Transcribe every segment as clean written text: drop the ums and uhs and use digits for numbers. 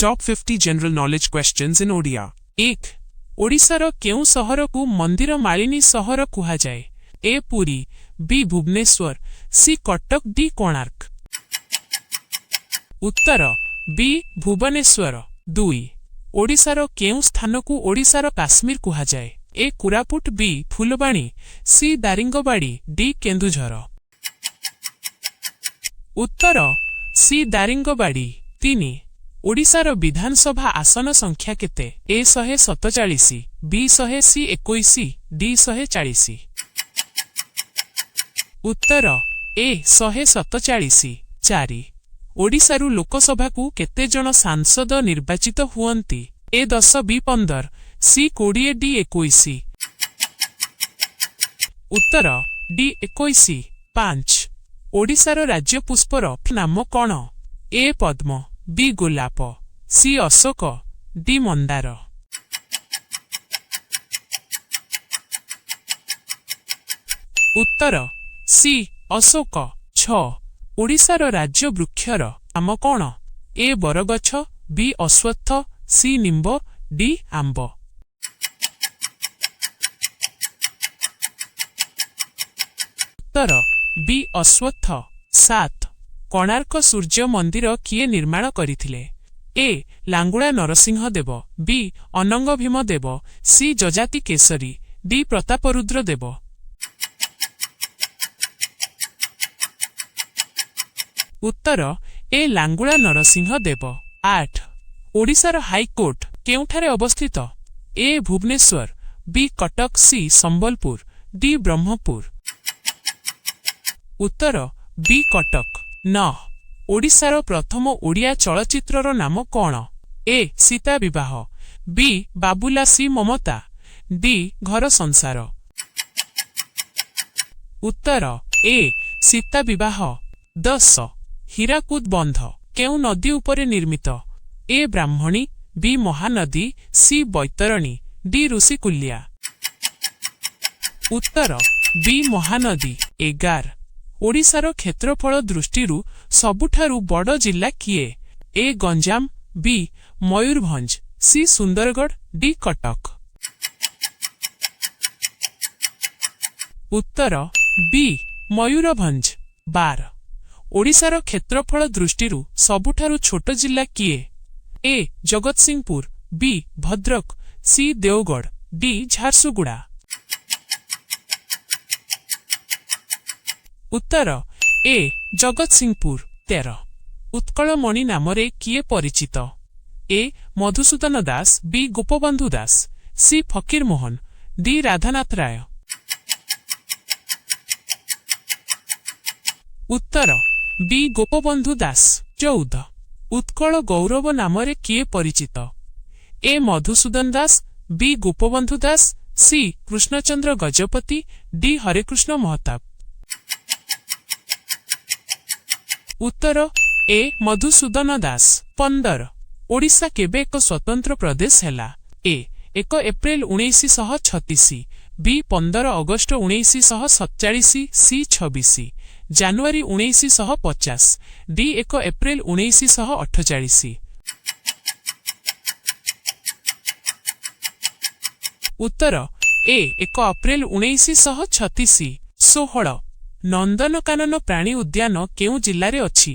Top 50 general knowledge questions in Odia. 1. ओडिशार केउ सहर को मंदिर मालिनी सहर कुहा जाए? ए पुरी, बी भुवनेश्वर, सी कटक, डी कोणार्क। उत्तर बी भुवनेश्वर। 2. ओडिशार केउ स्थान को ओडिशार काश्मीर कुहा जाए? ए कोरापुट, बी फुलबाणी, सी दारिंगबाड़ी, डी केन्दुझर। उत्तर सी दारिंगबाड़ी। 3. ओडिशार विधानसभा आसन संख्या केते? ए 147, बी 100, सी 21, डी 140। उत्तर ए 147। 4. ओडिशारू लोकसभा को केते जन सांसद निर्वाचित हुअंती? ए 10, बी 15, सी 20, डी 21। उत्तर डी 21। 5. ओडिशार राज्य पुष्पर नाम कौन? ए पद्म, बी गोलाप, सी अशोक, डी मंदार। उत्तर सी अशोक। 6. ओडिशार राज्य वृक्षर नाम कौन? ए बरगछ, बी अश्वत्थ, सी निंब, डी आंब। उत्तर बी अश्वत्थ। 7. कोणार्क सूर्य मंदिर किए निर्माण करिथिले? ए लांगुड़ा नरसिंह देव, बी अनंग भीम देव, सी जजाति केसरी, डी प्रतापरुद्र देव। उत्तर ए लांगुड़ा नरसिंह देव। 8. ओडिशार हाईकोर्ट केउठारे अवस्थित? ए भुवनेश्वर, बी कटक, सी संबलपुर, डी ब्रह्मपुर। उत्तर बी कटक। 9. ओडिशार प्रथम ओडिया चलचित्रर नाम कौन? ए सीता विवाह, बी बाबुला, सी ममता, डी घर संसार। उत्तर ए सीता विवाह। 10. हीराकुद बंध केउ नदी उपरे निर्मित? ए ब्राह्मणी, बी महानदी, सी बैतरणी, डी ऋषिकुल्या। उत्तर बी महानदी। 11. ओडिशार क्षेत्रफल दृष्टिरू सबुठारू बड़ जिला किए? ए गंजाम, बी मयूरभंज, सी सुंदरगढ़, डी कटक। उत्तर बी मयूरभंज। 12. ओडिशार क्षेत्रफल दृष्टिरू सबुठारू छोट जिला किए? ए जगतसिंहपुर, बी भद्रक, सी देवगढ़, डी झारसुगुड़ा। उत्तर ए जगतसिंहपुर। 13. उत्कलमणि नामरे किए परिचित? ए मधुसूदन दास, बी गोपबंधु दास, सी फकीर मोहन, डी राधानाथ राय। उत्तर बी गोपबंधु दास। 14. उत्कल गौरव नामरे किए परिचित? ए मधुसूदन दास, बी गोपबंधु दास, सी कृष्णचंद्र गजपति, डी हरेकृष्ण महताब। उत्तर ए मधुसूदन दास। 15. ओडिशा केबे एक स्वतंत्र प्रदेश हैला? ए 1 एप्रिल 1936, बी 15 अगस्ट 1947, सी 26 ଜାନୁଆରୀ 1950, डी 1 ଏପ୍ରିଲ 1948। उत्तर ए 1 ଏପ୍ରିଲ 1936। 16. नंदनकानन प्राणी उद्यान केउ जिल्लारे अछि?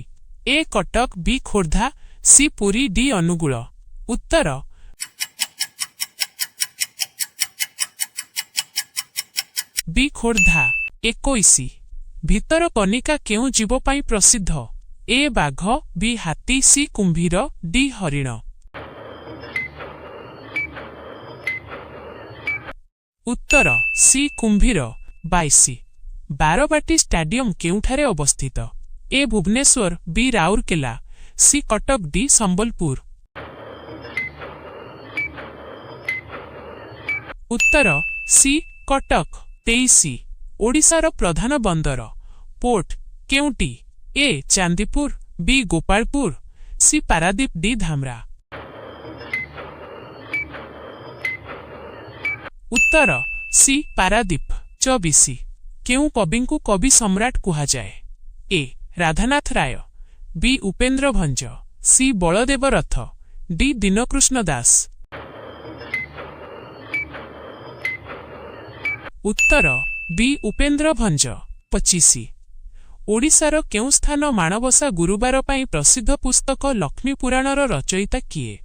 ए कटक, बी खोर्धा, सी पुरी, डी अनुगुल। उत्तर बी खोर्धा। 21. भितरकनिका केउ जीव पाई प्रसिद्ध? ए बाघ, बी हाथी, सी कुंभीर, डी हरिण। उत्तर सी कुंभीर। 22. बारबाटी स्टाडियम केउठारे अवस्थित? ए भुवनेश्वर, बी राउरकेला, सी कटक, डी संबलपुर। उत्तर सी कटक। 23. ओडिशार प्रधान बंदर पोर्ट केउटी? ए चांदीपुर, बी गोपालपुर, सी पारादीप, डी धामरा। उत्तर सी पारादीप। 24. केउ कवि को कवि सम्राट कुहा जाए? ए राधानाथ राय, बी उपेन्द्र भंज, सी बलदेव रथ, डी दीनकृष्ण दास। उत्तर बी उपेन्द्र भंज। 25 ओडिशार केउ स्थान माणबसा गुरुवार पाई प्रसिद्ध पुस्तक लक्ष्मी पुराणर रचयिता किए?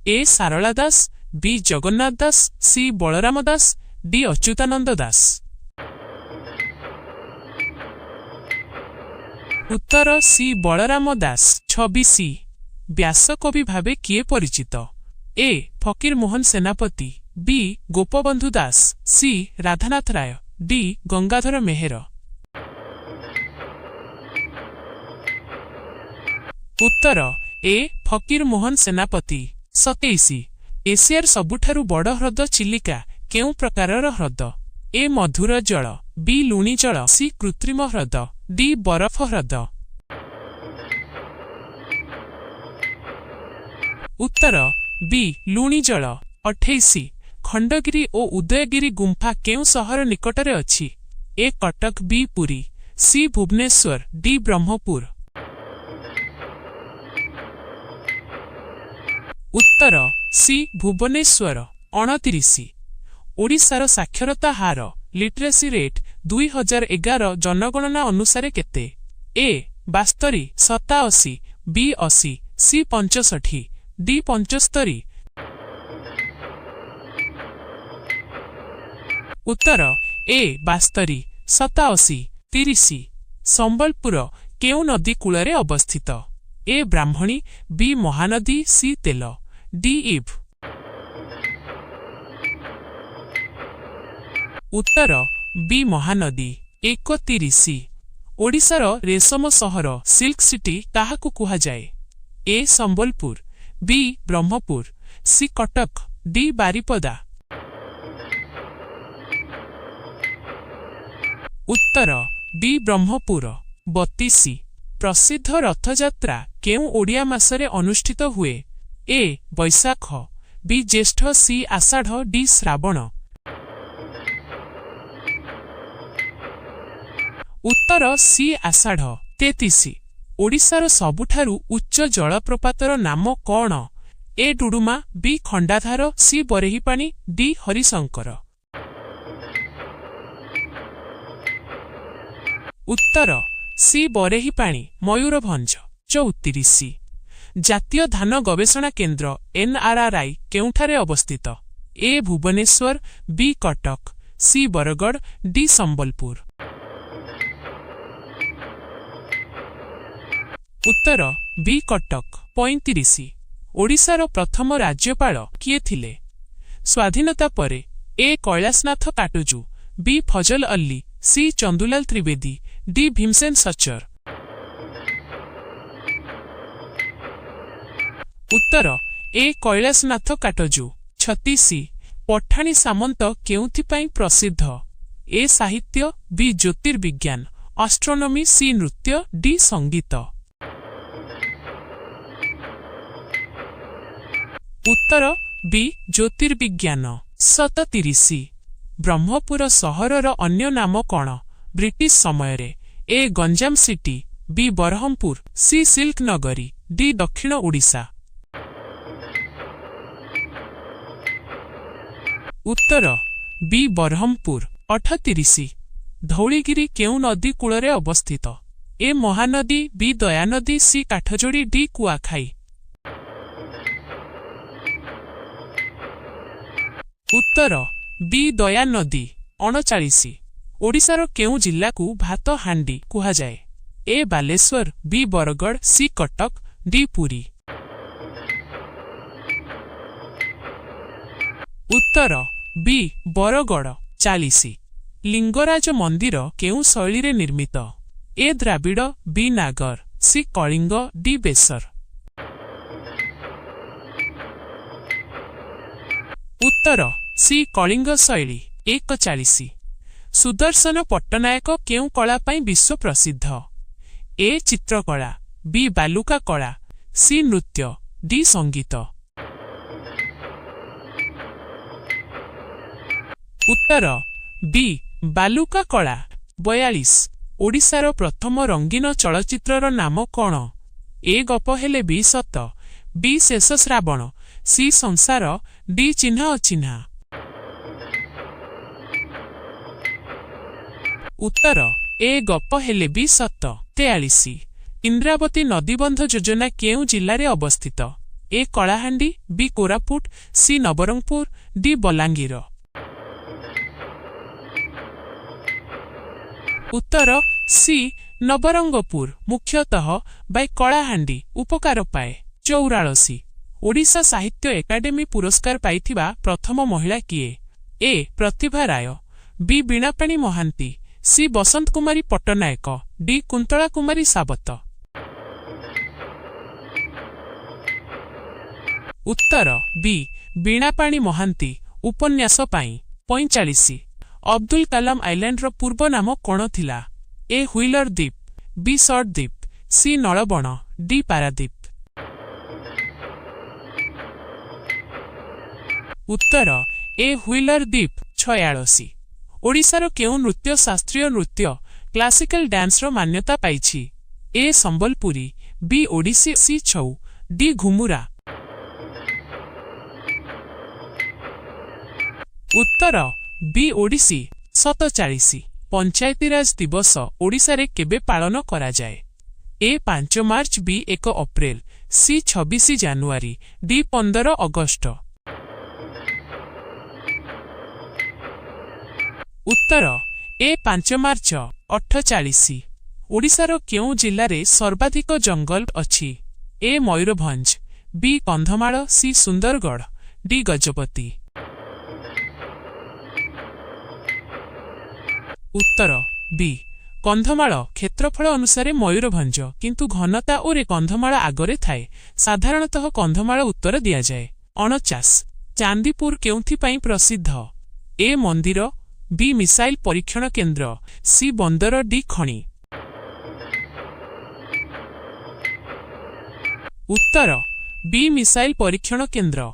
ए सारला दास, बी जगन्नाथ दास, सी बलराम दास, डी अच्युतानंद दास। उत्तर सी बलराम दास। 26 व्यासकवि भावे किए परिचित? ए फकीर मोहन सेनापति, बी गोपबंधु दास, सी राधानाथ राय, डी गंगाधर मेहेर। उत्तर ए फकीर मोहन सेनापति। 27 एशियार सबुठारु बड़ ह्रद चिलिका केउ प्रकारर ह्रद? ए मधुर जल, बी लुणी जल, सी कृत्रिम ह्रद, डी बरफ ह्रद। उत्तर बी लुणी जल। 28 खंडगिरी ओ उदयगिरी गुंफा केउ सहर निकटरे अछि? ए कटक, बी पुरी, सी भुवनेश्वर, डी ब्रह्मपुर। उत्तर सी भुवनेश्वर। 29 ओडिशार साक्षरता हार लिटरेसी रेट 2011 जनगणना अनुसारे केते? ए 72, 87, बी 80, सी 65, डी 75। उत्तर ए 72, 87, 30 संबलपुर केउ नदी कूलरे अवस्थित? ए ब्राह्मणी, बी महानदी, सी तेल, डी इव। उत्तर बी महानदी। 31 ओडिशार रेशम सहर सिल्क सिटी काहाकु कुहाजाए? ए संबलपुर, बी ब्रह्मपुर, सी कटक, डी बारिपदा। उत्तर बी ब्रह्मपुर। 32 प्रसिद्ध रथयात्रा केउ ओडिया मासरे अनुष्ठित हुए? ए बैशाख, बी ज्येष्ठ, सी आषाढ़, डी श्रावण। उत्तर सी आषाढ़। 33 ओडिशार सबुठारु उच्च जलप्रपातर नाम कौन? ए डुडुमा, बी खंडाधार, सी बरेहीपाणी, डी हरिशंकर। उत्तर सी बरेहीपाणी, मयूरभंज। 34 जातीय धान गवेषणा केन्द्र NRRI केउठारे अवस्थित? ए भुवनेश्वर, बी कटक, सी बरगढ़, डी संबलपुर। उत्तर बी कटक। 35 ओडिशार प्रथम राज्यपाल किए थिले? स्वाधीनता परे ए कैलाशनाथ काटजू, बी फजल अल्ली, सी चंदुलाल त्रिवेदी, डी भीमसेन सच्चर। उत्तर ए कैलाशनाथ काटजू। 36 पठाणी सामंत केउथिपाई प्रसिद्ध? ए साहित्य, बी ज्योतिर्विज्ञान, एस्ट्रोनॉमी, सी नृत्य, डी संगीत। उत्तर बी ज्योतिर्विज्ञान। 37 ब्रह्मपुर सहरर अन्य नाम कौन ब्रिटिश समय रे? ए गंजाम सिटी, बी बरहमपुर, सी सिल्क नगरी, डी दक्षिण ओडिशा। उत्तर बी बरहमपुर। 38 धौलीगिरी केउ नदी कूलरे अवस्थित? ए महानदी, बी दयानदी, सी काठजोड़ी, डी कुआखाई। उत्तर बी दयानदी। 39 ओडिशार केउ जिल्लाकू भात हांडी कुहाजाए? ए बालेश्वर, बी बरगढ़, सी कटक, डी पुरी। उत्तर बी बरगढ़। 40 लिंगराज मंदिर केउ शैली रे निर्मित? ए द्राविड़, बी नागर, सी कलिंग, डी बेसर। उत्तर सी कलिंग शैली। 41 सुदर्शन पट्टनायक केउ कला पाई विश्व प्रसिद्ध? ए चित्रकला, बी बालुका कला, सी नृत्य, डी संगीत। उत्तर बी बालुका कला। 42 ओडिशार प्रथम रंगीन चलचित्रर नाम कौन? ए गप हेले बी सत, बी शेष श्रावण, सी संसार, डी चिन्ह अचिन्हा। उत्तर ए गप हेले भी सत। 43 इंद्रावती नदीबंध योजना केउ जिल्लारे अवस्थित? ए कलाहांडी, बी कोरापुट, सी नवरंगपुर, डी बलांगीर। उत्तर सी नवरंगपुर मुख्यतः बाय कलाहांडी उपकार पाए। 84 ओडिशा साहित्य एकाडेमी पुरस्कार पाइथिबा प्रथम महिला किए? ए प्रतिभा राय, बी बीणापाणी महांती, सी बसंत कुमारी पट्टनायक, डी कुंतला कुमारी सावत। उत्तर बी बीणापाणी महांती उपन्यास पाई। 45 अब्दुल कलाम आइलैंड पूर्व नाम कौन थिला? ए व्हीलर द्वीप, बी शॉर्ट द्वीप, सी नलबण, डी पारादीप। उत्तर ए व्हीलर द्वीप। 46 ओडिशार केउ नृत्य शास्त्रीय नृत्य क्लासिकल डांस मान्यता पाइछि? ए संबलपुरी, बी ओडिसी, सी छौ, डी घुमुरा। उत्तर बी ओडिसी। 47 पंचायतीराज दिवस ओडिशा रे केबे पालन करा जाए? ए 5 मार्च, बी 1 अप्रैल, सी 26 जानुआरी, डी 15 अगस्ट। उत्तर ए 5 मार्च। 48 ओडिशार केउ जिल्लारे सर्वाधिक जंगल अछि? ए मयूरभंज, बी कंधमाल, सी सुंदरगढ़, डी गजपति। उत्तर बी कंधमाल क्षेत्रफल अनुसारे मयूरभंज किंतु घनता ओरे कंधमाल आगरे थाए। साधारणतः कंधमाल उत्तर दिया जाए। 49 चांदीपुर केउंथि प्रसिद्ध? ए मंदिर, बी मिसाइल परीक्षण केन्द्र, सी बंदर, डी खणी। उत्तर बी मिसाइल परीक्षण केन्द्र।